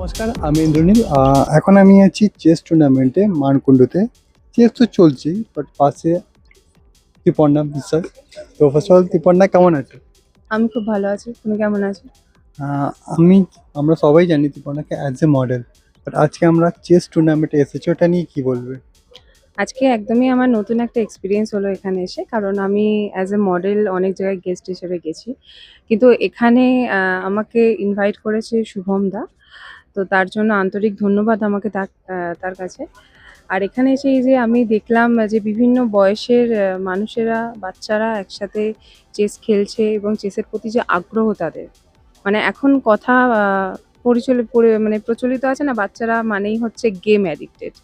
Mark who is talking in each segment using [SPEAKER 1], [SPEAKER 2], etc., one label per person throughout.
[SPEAKER 1] নমস্কার, আমি ইন্দ্রনীল। এখন আমি আছি চেস টুর্নামেন্টে মানকুণ্ডুতে। চেস তো চলছেই, বাট পাশে ত্রিপর্ণা বিশ্বাস। তো ফার্স্ট অফ অল, ত্রিপর্ণা কেমন আছে?
[SPEAKER 2] আমি খুব ভালো আছি। তুমি কেমন আছো?
[SPEAKER 1] আহ, আমরা সবাই জানি ত্রিপর্ণাকে অ্যাজ এ মডেল, বাট আজকে আমরা চেস টুর্নামেন্টে এসেছি, ওটা নিয়ে কি বলবে?
[SPEAKER 2] আজকে একদমই আমার নতুন একটা এক্সপিরিয়েন্স হলো এখানে এসে। কারণ আমি অ্যাজ এ মডেল অনেক জায়গায় গেস্ট হিসেবে গেছি। কিন্তু এখানে আমাকে ইনভাইট করেছে শুভম দা। তো তার জন্য আন্তরিক ধন্যবাদ আমাকে তার কাছে। আর এখানে এসে এই যে আমি দেখলাম যে বিভিন্ন বয়সের মানুষেরা, বাচ্চারা একসাথে চেস খেলছে এবং চেসের প্রতি যে আগ্রহ তাদের। মানে এখন কথা মানে প্রচলিত আছে না, বাচ্চারা মানেই হচ্ছে গেম অ্যাডিক্টেড।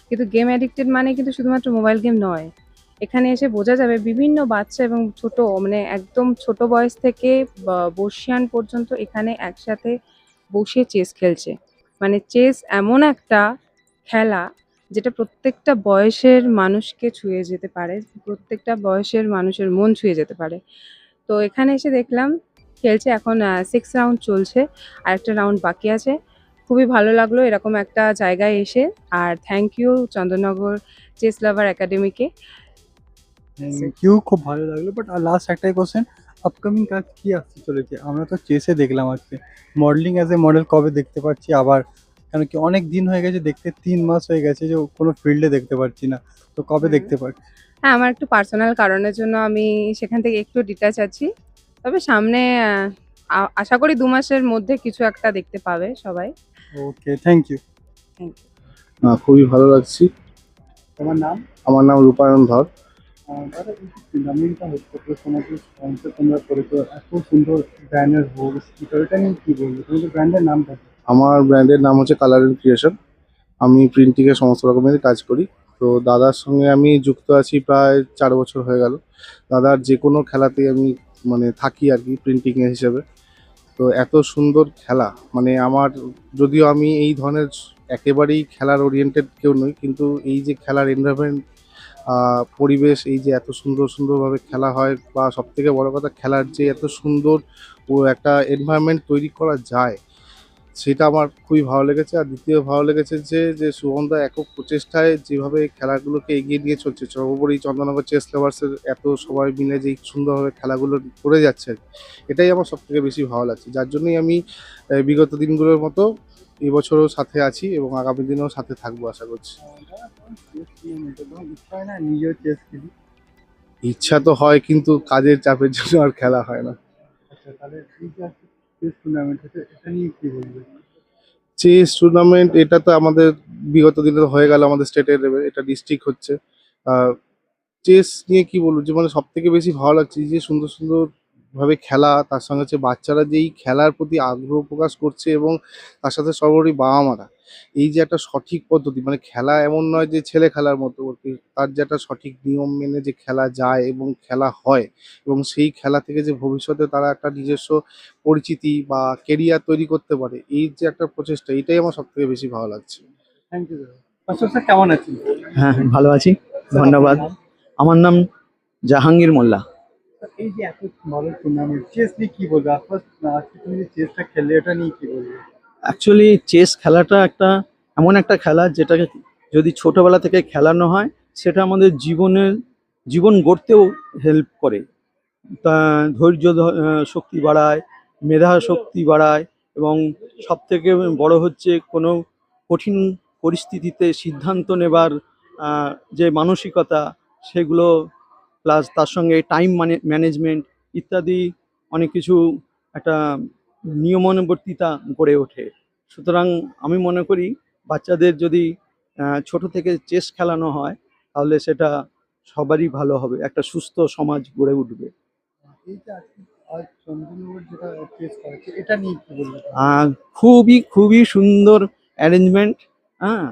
[SPEAKER 2] কিন্তু গেম অ্যাডিক্টেড মানে কিন্তু শুধুমাত্র মোবাইল গেম নয়। এখানে এসে বোঝা যাবে বিভিন্ন বাচ্চা এবং ছোট, মানে একদম ছোট বয়স থেকে বর্ষিয়ান পর্যন্ত এখানে একসাথে বসে চেস খেলছে। মানে চেস এমন একটা খেলা যেটা প্রত্যেকটা বয়সের মানুষকে ছুঁয়ে যেতে পারে, প্রত্যেকটা বয়সের মানুষের মন ছুঁয়ে যেতে পারে। তো এখানে এসে দেখলাম খেলছে এখন 6 রাউন্ড চলছে। আরেকটা রাউন্ড বাকি আছে। খুবই ভালো লাগলো এরকম একটা জায়গায় এসে। আর thank you Chandannagar chess lover একাডেমিকে।
[SPEAKER 1] থ্যাংক ইউ, খুব ভালো লাগলো। বাট লাস্ট একটাই কোশ্চেন, আপকামিং কাজ কি আসতে চলেছে? আমরা তো চেসে দেখলাম আজকে, মডেলিং অ্যাজ এ মডেল কবে দেখতে পাচ্ছি আবার? কেন কি অনেক দিন হয়ে গেছে দেখতে, 3 মাস হয়ে গেছে যে কোনো ফিল্ডে দেখতে পাচ্ছি না। তো কবে
[SPEAKER 2] হুম।
[SPEAKER 1] দেখতে পাচ্ছি?
[SPEAKER 2] হ্যাঁ, আমার একটু পার্সোনাল কারণের জন্য আমি সেখান থেকে একটু ডিটাচ আছি। তবে সামনে আশা করি 2 মাসের মধ্যে কিছু একটা দেখতে পাবে সবাই।
[SPEAKER 1] Okay, thank you.
[SPEAKER 2] Thank you.
[SPEAKER 3] খুবই ভালো লাগছি।
[SPEAKER 1] তোমার নাম?
[SPEAKER 3] আমার নাম রূপায়ণ ধর।
[SPEAKER 1] দাদা, এই যে টুর্নামেন্টটা হচ্ছে, তো তোমাদের স্পন্সর তোমরা করেছো, এত সুন্দর ব্র্যান্ডের হোক স্পিকার, এটা নিয়ে কি বলবো? তোমাদের ব্র্যান্ডের নামটা কি?
[SPEAKER 3] আমার ব্র্যান্ডের নাম হচ্ছে কালার এন্ড ক্রিয়েশন। আমি প্রিন্টিংয়ের সমস্ত রকমের কাজ করি। তো দাদার সঙ্গে আমি যুক্ত আছি প্রায় 4 বছর হয়ে গেল। দাদার যে কোনো খেলাতেই আমি মানে থাকি আর কি, প্রিন্টিংয়ের হিসেবে। তো এত সুন্দর খেলা, মানে আমার, যদিও আমি এই ধরনের একেবারেই খেলার ওরিয়েন্টেড কেউ নই, কিন্তু এই যে খেলার এনভায়রনমেন্ট, পরিবেশ, এই যে এত সুন্দর সুন্দরভাবে খেলা হয়, বা সবথেকে বড় কথা খেলার যে এত সুন্দর ও একটা এনভায়রনমেন্ট তৈরি করা যায়, সেটা আমার খুবই ভালো লেগেছে। আর দ্বিতীয় ভালো লেগেছে যে যে সুগন্ধা একক প্রচেষ্টায় যেভাবে খেলাগুলোকে এগিয়ে নিয়ে চলছে, সর্বোপরি চন্দননগর চেস লাভার্সের এত সবাই মিলে যে সুন্দরভাবে খেলাগুলো করে যাচ্ছে, এটাই আমার সবথেকে বেশি ভালো লাগছে। যার জন্যই আমি বিগত দিনগুলোর মতো এবছরও সাথে আছি এবং আগামী দিনেও সাথে থাকবো আশা করছি।
[SPEAKER 1] দাদা, তোমার চেস টুর্নামেন্টে তোমার ইচ্ছা হয় না নিজেও চেস খেলি?
[SPEAKER 3] ইচ্ছা তো হয়, কিন্তু কাজের চাপের জন্য আর খেলা হয় না।
[SPEAKER 1] আচ্ছা, তাহলে এই যে আজকে চেস টুর্নামেন্ট হচ্ছে, এটা নিয়ে কি বলবে?
[SPEAKER 3] চেস টুর্নামেন্ট এটা তো আমাদের বিগত দিনে হয়ে গেল, আমাদের স্টেটের লেভেল, এটা ডিস্ট্রিক্ট হচ্ছে। চেস নিয়ে কি বলবো, যে মানে সব থেকে বেশি ভালো লাগছে এই যে সুন্দর সুন্দর ভাবে খেলা, তার সঙ্গে হচ্ছে বাচ্চারা যে এই খেলার প্রতি আগ্রহ প্রকাশ করছে, এবং তার সাথে সর্বোপরি বাবা মারা এই যে একটা সঠিক পদ্ধতি, মানে খেলা এমন নয় যে ছেলে খেলার মতো আর কি, তার যে একটা সঠিক নিয়ম মেনে যে খেলা যায় এবং খেলা হয়, এবং সেই খেলা থেকে যে ভবিষ্যতে তারা একটা নিজস্ব পরিচিতি বা কেরিয়ার তৈরি করতে পারে, এই যে একটা প্রচেষ্টা, এটাই আমার সব থেকে বেশি ভালো লাগছে।
[SPEAKER 1] থ্যাংক ইউ দাদা। ফার্স্ট স্যার, কেমন আছেন?
[SPEAKER 4] হ্যাঁ, ভালো আছি।
[SPEAKER 1] স্যার, আপনার
[SPEAKER 4] ধন্যবাদ।
[SPEAKER 1] নাম?
[SPEAKER 4] আমার নাম জাহাঙ্গীর মোল্লা।
[SPEAKER 1] স্যার, এই যে এত ভালো টুর্নামেন্ট, চেস নিয়ে কি বলবে? ফার্স্ট আজকে তুমি যে চেসটা খেললে, এটা নিয়ে কি বলবে?
[SPEAKER 4] অ্যাকচুয়ালি চেস খেলাটা এমন একটা খেলা যেটাকে যদি ছোটবেলা থেকে খেলানো হয়, সেটা আমাদের জীবন গড়তেও হেল্প করে। তা ধৈর্য শক্তি বাড়ায়, মেধা শক্তি বাড়ায়, এবং সবথেকে বড় হচ্ছে কোনো কঠিন পরিস্থিতিতে সিদ্ধান্ত নেবার যে মানসিকতা, সেগুলো, প্লাস তার সঙ্গে টাইম ম্যানেজমেন্ট ইত্যাদি অনেক কিছু, একটা নিয়মানুবর্তিতা গড়ে ওঠে। সুতরাং আমি মনে করি বাচ্চাদের যদি ছোট থেকে চেস খেলানো হয়, তাহলে সেটা সবারই ভালো হবে, একটা সুস্থ সমাজ গড়ে উঠবে।
[SPEAKER 1] এই যে আজকে আজ চন্দননগর যেটা চেস করাচ্ছে, এটা নিয়ে কি বলবে?
[SPEAKER 4] খুবই খুবই সুন্দর অ্যারেঞ্জমেন্ট। হ্যাঁ,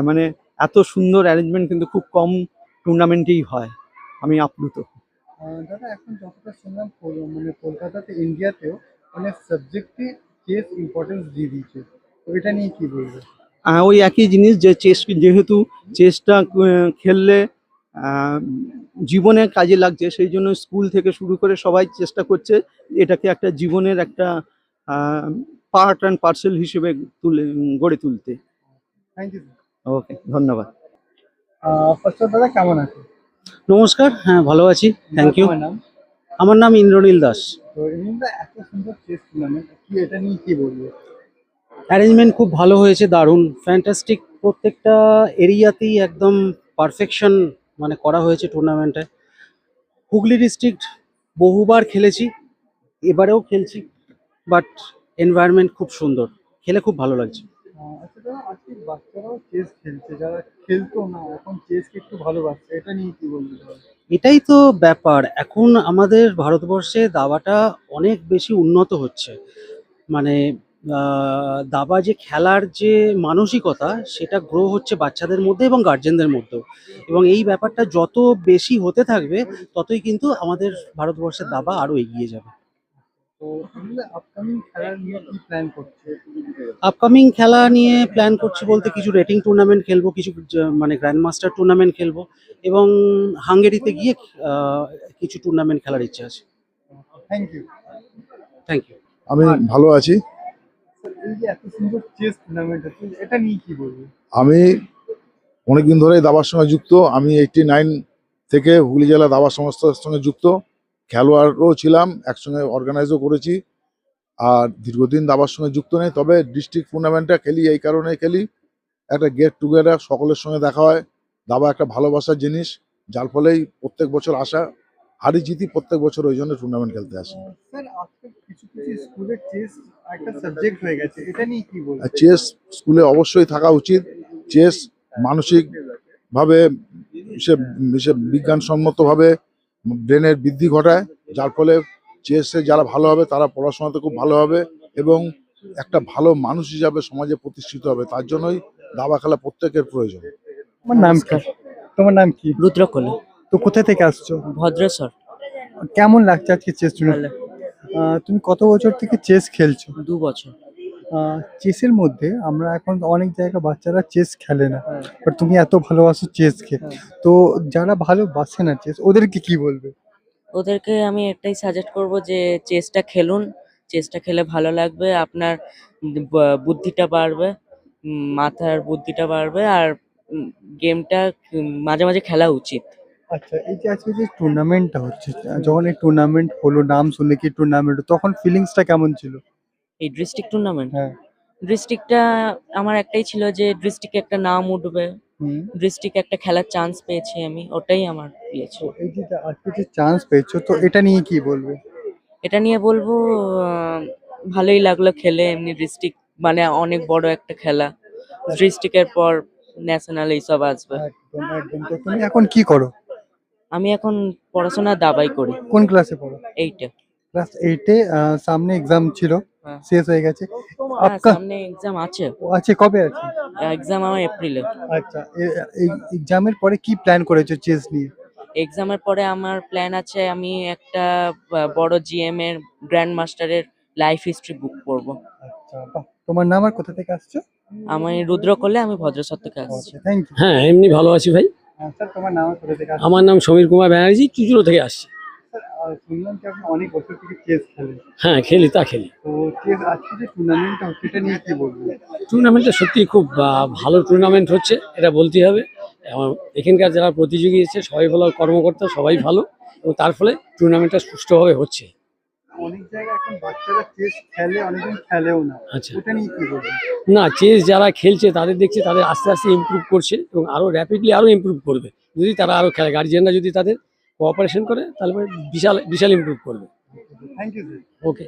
[SPEAKER 4] মানে এত সুন্দর অ্যারেঞ্জমেন্ট কিন্তু খুব কম টুর্নামেন্টেই হয়। আমি আপ্লুত।
[SPEAKER 1] দাদা, এখন যতটা শুনলাম মানে কলকাতাতে, ইন্ডিয়াতেও অনেক সাবজেক্টে চেস ইম্পর্টেন্স দিয়ে দিয়েছে। তো এটা নিয়ে কি বলবে?
[SPEAKER 4] ওই একই জিনিস, যে যেহেতু চেসটা খেললে আহ, জীবনে কাজে লাগছে, সেই জন্য স্কুল থেকে শুরু করে সবাই চেষ্টা করছে এটাকে একটা জীবনের একটা পার্ট অ্যান্ড পার্সেল হিসেবে গড়ে তুলতে।
[SPEAKER 1] Thank you.
[SPEAKER 4] ওকে, ধন্যবাদ।
[SPEAKER 1] ফার্স্ট দাদা কেমন আছে?
[SPEAKER 5] নমস্কার, হ্যাঁ ভালো আছি, থ্যাংক ইউ।
[SPEAKER 1] তোমার নাম?
[SPEAKER 5] আমার নাম ইন্দ্রনীল দাস।
[SPEAKER 1] তো এমনিতে এত সুন্দর চেস টুর্নামেন্ট, কি এটা নিয়ে কি বলবো?
[SPEAKER 5] অ্যারেঞ্জমেন্ট খুব ভালো হয়েছে, দারুণ ফ্যান্টাস্টিক, প্রত্যেকটা এরিয়াতেই একদম পারফেকশন মানে করা হয়েছে টুর্নামেন্টে। হুগলি ডিস্ট্রিক্ট বহুবার খেলেছি, এবারেও খেলছি, বাট এনভায়রনমেন্ট খুব সুন্দর, খেলে খুব ভালো লাগছে।
[SPEAKER 1] আচ্ছা দাদা, আজকে বাচ্চারাও চেস খেলছে, যারা খেলতো না এখন চেসকে একটু ভালোবাসছে, এটা নিয়ে কি বলবো?
[SPEAKER 5] এটাই তো ব্যাপার, এখন আমাদের ভারতবর্ষে দাবাটা অনেক বেশি উন্নত হচ্ছে। মানে দাবা যে খেলার যে মানসিকতা সেটা গ্রো হচ্ছে বাচ্চাদের মধ্যে এবং গার্জেনদের মধ্যেও, এবং এই ব্যাপারটা যত বেশি হতে থাকবে ততই কিন্তু আমাদের ভারতবর্ষের দাবা আরো এগিয়ে যাবে।
[SPEAKER 1] তো এমনিতে আপকামিং খেলা নিয়ে কি প্ল্যান করছে?
[SPEAKER 5] আপকামিং খেলা নিয়ে প্ল্যান করছি বলতে কিছু রেটিং টুর্নামেন্ট খেলবো, কিছু মানে গ্র্যান্ড মাস্টার টুর্নামেন্ট খেলবো, এবং হাঙ্গেরিতে গিয়ে কিছু টুর্নামেন্ট খেলার ইচ্ছা আছে।
[SPEAKER 1] Thank you.
[SPEAKER 5] Thank you.
[SPEAKER 6] আমি ভালো আছি।
[SPEAKER 1] এই যে এত সুন্দর চেস টুর্নামেন্ট হচ্ছে, এটা নিয়ে কি বলবো?
[SPEAKER 6] আমি অনেকদিন ধরেই দাবার সঙ্গে যুক্ত। আমি 89 থেকে হুগলি জেলা দাবা সংস্থার সঙ্গে যুক্ত, খেলোয়াড়ও ছিলাম, একসঙ্গে অর্গানাইজও করেছি। আর দীর্ঘদিন দাবার সঙ্গে যুক্ত নেই, তবে ডিস্ট্রিক্ট টুর্নামেন্টটা খেলি এই কারণে খেলি, একটা গেট টুগেদার, সকলের সঙ্গে দেখা হয়। দাবা একটা ভালোবাসার জিনিস, যার ফলেই প্রত্যেক বছর আসা, হারি জিতি প্রত্যেক বছর ওই জন্য টুর্নামেন্ট খেলতে আসি।
[SPEAKER 1] স্যার, আজকে কিছু কিছু স্কুলে চেস একটা সাবজেক্ট হয়ে গেছে, এটা নিয়ে কি বলবো?
[SPEAKER 6] আর চেস স্কুলে অবশ্যই থাকা উচিত। চেস মানসিকভাবে সে সে বিজ্ঞানসম্মতভাবে ব্রেনের বৃদ্ধি ঘটায়, যার ফলে চেসে যারা ভালো হবে তারা পড়াশোনাতে খুব ভালো হবে এবং একটা ভালো মানুষ হিসাবে সমাজে প্রতিষ্ঠিত হবে। তার জন্যই দাবা খেলা প্রত্যেকের প্রয়োজন।
[SPEAKER 1] তোমার নাম কি? তোমার নাম কি?
[SPEAKER 7] রুদ্রকোলে,
[SPEAKER 1] তো কোথা থেকে আসছো?
[SPEAKER 7] ভদ্রেশ্বর।
[SPEAKER 1] কেমন লাগছে আজকে চেস টুর্নামেন্ট? তুমি কত বছর থেকে চেস খেলছো?
[SPEAKER 7] 2 বছর।
[SPEAKER 1] চেসের মধ্যে আমরা এখন অনেক জায়গায় বাচ্চারা চেস খেলে না, বাট তুমি এত ভালোবাসো চেসকে, তো যারা ভালোবাসে না চেস ওদেরকে কি বলবে?
[SPEAKER 7] ওদেরকে আমি একটাই সাজেস্ট করব যে চেসটা খেলুন, চেসটা খেলে ভালো লাগবে, আপনার বুদ্ধিটা বাড়বে, মাথার বুদ্ধিটা বাড়বে, আর গেমটা মাঝে মাঝে খেলা উচিত।
[SPEAKER 1] আচ্ছা, এই যে আজকে যে টুর্নামেন্টটা হচ্ছে, যখন এই টুর্নামেন্ট হলো, নাম শুনে কি টুর্নামেন্ট, তখন ফিলিংসটা কেমন ছিল?
[SPEAKER 7] এই ডিস্ট্রিক্ট টুর্নামেন্ট,
[SPEAKER 1] হ্যাঁ।
[SPEAKER 7] ডিস্ট্রিক্টটা আমার একটাই ছিল যে ডিস্ট্রিক্টে একটা নাম উঠবে,
[SPEAKER 1] হুম।
[SPEAKER 7] ডিস্ট্রিক্টে একটা খেলার চান্স পেয়েছি আমি, ওটাই আমার ইয়ে ছিল।
[SPEAKER 1] তো এই যে আজকে যে চান্স পেয়েছো, তো এটা নিয়ে কি বলবে?
[SPEAKER 7] এটা নিয়ে বলবো ভালোই লাগলো খেলে, এমনি ডিস্ট্রিক্ট মানে অনেক বড় একটা খেলা, ডিস্ট্রিক্টের পর ন্যাশনাল এইসব আসবে।
[SPEAKER 1] একদম একদম। তো তুমি এখন কি করো?
[SPEAKER 7] আমি এখন পড়াশোনা দাবাই করি,
[SPEAKER 1] কোন ক্লাসে পড়ো?
[SPEAKER 7] 8-এ।
[SPEAKER 1] ক্লাস 8-এ। সামনে এক্সাম ছিল,
[SPEAKER 7] হ্যাঁ।
[SPEAKER 1] শেষ হয়ে গেছে।
[SPEAKER 7] হ্যাঁ,
[SPEAKER 1] আপকা
[SPEAKER 7] সামনে এক্সাম আছে,
[SPEAKER 1] আছে, কবে আছে?
[SPEAKER 7] এক্সাম আমার এপ্রিলে।
[SPEAKER 1] আচ্ছা, এই এক্সামের পরে কি প্ল্যান করেছো চেস নিয়ে?
[SPEAKER 7] এক্সামের পরে আমার প্ল্যান আছে আমি একটা বড় জিএম এর গ্র্যান্ড মাস্টারের লাইফ হিস্ট্রি বুক পড়বো।
[SPEAKER 1] আচ্ছা, বাহ। তোমার নাম আর কোথা থেকে আসছো?
[SPEAKER 7] আমি রুদ্রকোলে, আমি ভদ্রেশ্বর থেকে আসছি।
[SPEAKER 1] ওকে, থ্যাংক ইউ।
[SPEAKER 8] হ্যাঁ, এমনি ভালো আছি ভাই।
[SPEAKER 1] স্যার, তোমার নাম আর কোথা থেকে আসছো?
[SPEAKER 8] আমার নাম সমীর কুমার ব্যানার্জি, চুচুড়ো থেকে আসছি।
[SPEAKER 1] স্যার, শুনলাম যে আপনি অনেক বছর থেকে চেস খেলেন,
[SPEAKER 8] হ্যাঁ, খেলি, তা খেলি।
[SPEAKER 1] তো চেস আজকে যে টুর্নামেন্টটা হচ্ছে এটা নিয়ে কি বলবো?
[SPEAKER 8] টুর্নামেন্টটা সত্যি খুব ভালো টুর্নামেন্ট হচ্ছে, এটা বলতেই হবে। এবং এখানকার যারা প্রতিযোগী এসেছে সবাই ভালো, কর্মকর্তা সবাই ভালো, এবং তার ফলে টুর্নামেন্টটা সুষ্ঠুভাবে হচ্ছে।
[SPEAKER 1] অনেক জায়গায় এখন বাচ্চারা চেস খেলে, অনেকজন খেলেও না,
[SPEAKER 8] আচ্ছা,
[SPEAKER 1] ওটা নিয়ে কি বলবো?
[SPEAKER 8] না, চেস যারা খেলছে তাদের দেখছে তাদের আস্তে আস্তে ইমপ্রুভ করছে এবং আরও র্যাপিডলি আরও ইমপ্রুভ করবে যদি তারা আরও খেলে, গার্জিয়ানরা যদি তাদের কোঅপারেশন করে তাহলে বিশাল বিশাল ইমপ্রুভ করবে।
[SPEAKER 1] Thank you sir.
[SPEAKER 8] ওকে।